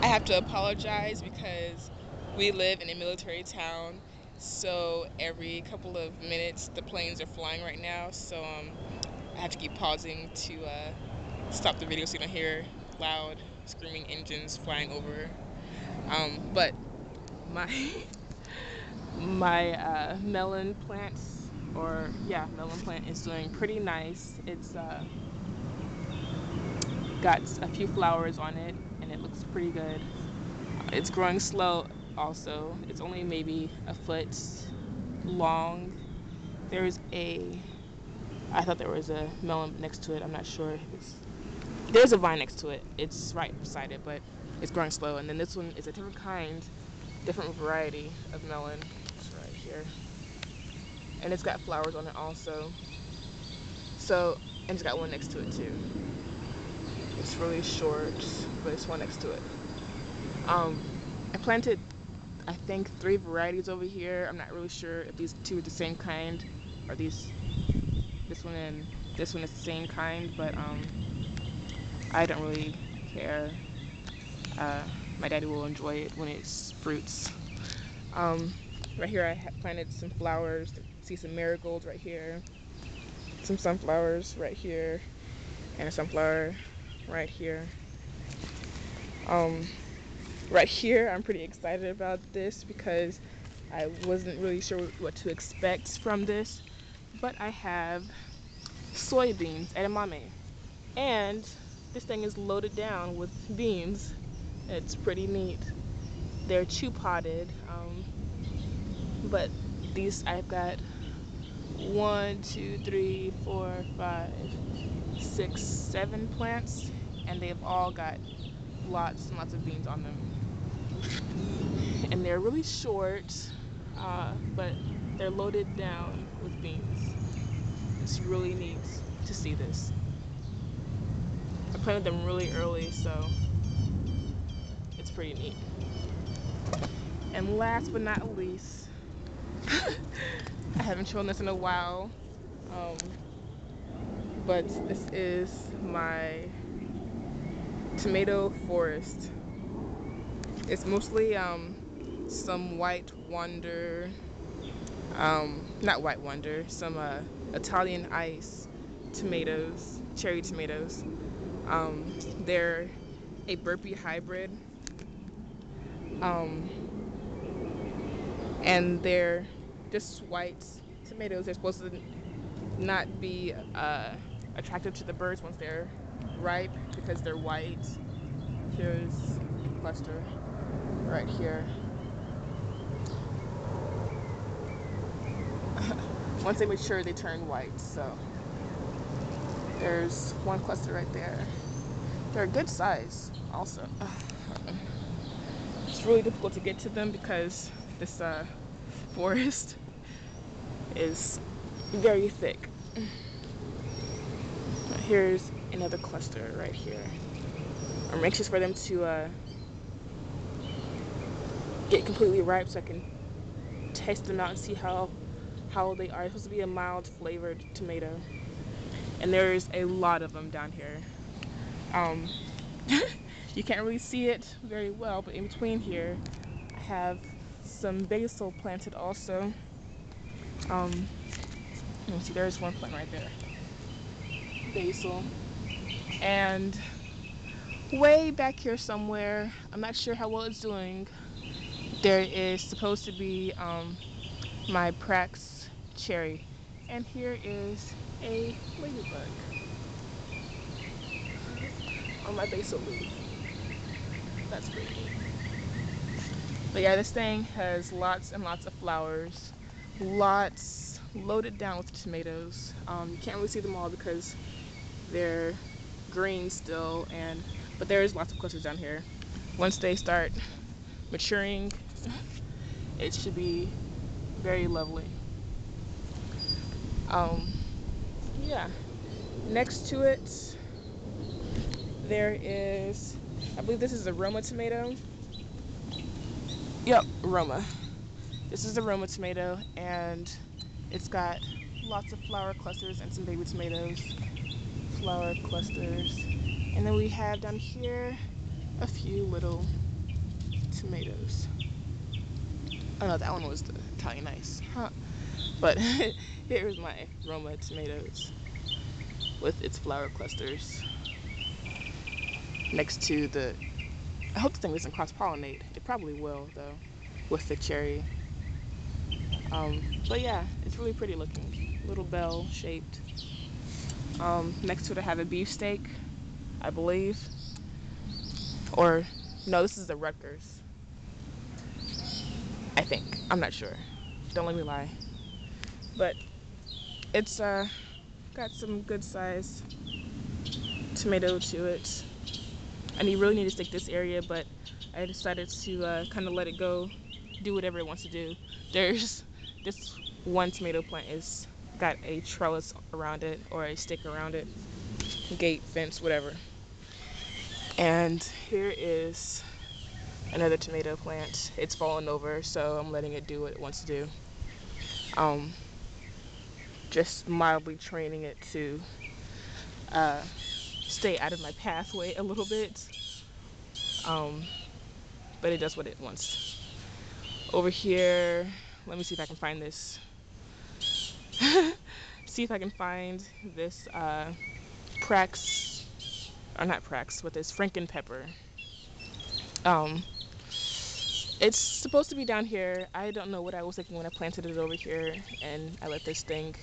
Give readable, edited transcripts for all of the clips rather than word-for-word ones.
I have to apologize because we live in a military town, so every couple of minutes the planes are flying right now. So I have to keep pausing to stop the video so you don't hear loud screaming engines flying over. But my my melon plants, or yeah, melon plant is doing pretty nice. It's got a few flowers on it, and it looks pretty good. It's growing slow also. It's only maybe a foot long. There's a, I thought there was a melon next to it. I'm not sure. There's a vine next to it. It's right beside it, but it's growing slow. And then this one is a different kind, different variety of melon. It's right here. And it's got flowers on it also. So, and it's got one next to it too. It's really short, but it's one next to it. I planted, I think, 3 varieties over here. I'm not really sure if these two are the same kind, or this one and this one is the same kind, but I don't really care. My daddy will enjoy it when it's fruits. Um, right here I planted some flowers. See some marigolds right here, some sunflowers right here, and a sunflower right here. Um, right here I'm pretty excited about this because I wasn't really sure what to expect from this, but I have soybeans, edamame, and this thing is loaded down with beans. It's pretty neat. They're chew potted, but these I've got 1, 2, 3, 4, 5, 6, 7 plants, and they've all got lots and lots of beans on them. And they're really short, but they're loaded down with beans. It's really neat to see this. I planted them really early, so it's pretty neat. And last but not least, I haven't shown this in a while, but this is my tomato forest. It's mostly some White Wonder, not White Wonder, some Italian ice tomatoes, cherry tomatoes. They're a Burpee hybrid, um, and they're just white tomatoes. They're supposed to not be attractive to the birds once they're ripe because they're white. Here's a cluster right here. Once they mature, they turn white. So there's one cluster right there. They're a good size also. It's really difficult to get to them because this forest is very thick. Here's another cluster right here. I'm anxious for them to get completely ripe so I can taste them out and see how they are. It's supposed to be a mild flavored tomato, and there's a lot of them down here. Um, you can't really see it very well, but in between here, I have some basil planted also. Let me see, there's one plant right there, basil, and way back here somewhere, I'm not sure how well it's doing. There is supposed to be my Prax cherry, and here is a ladybug on my basil leaf. That's pretty neat. But yeah, this thing has lots and lots of flowers, lots loaded down with tomatoes. You can't really see them all because they're green still, and but there's lots of clusters down here. Once they start maturing, it should be very lovely. Um, yeah. Next to it, there is, I believe this is a Roma tomato. Yep, Roma. This is a Roma tomato, and it's got lots of flower clusters and some baby tomatoes. Flower clusters. And then we have down here a few little tomatoes. Oh no, that one was the Italian Nice, huh? But here's my Roma tomatoes with its flower clusters next to the. I hope the thing doesn't cross pollinate. It probably will though, with the cherry. But yeah, it's really pretty looking. Little bell shaped. Next to it I have a beefsteak, I believe. Or no, this is the Rutgers. I think. I'm not sure. Don't let me lie. But it's got some good size tomato to it. And you really need to stick this area, but I decided to kind of let it go, do whatever it wants to do. There's this one tomato plant is got a trellis around it or a stick around it, gate, fence, whatever. And here is another tomato plant. It's fallen over, so I'm letting it do what it wants to do. Just mildly training it to stay out of my pathway a little bit. But it does what it wants. Over here, let me see if I can find this. See if I can find this Prax, or not Prax, but this Franken pepper. It's supposed to be down here. I don't know what I was thinking when I planted it over here and I let this thing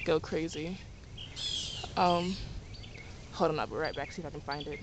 go crazy. Hold on, I'll be right back, see if I can find it.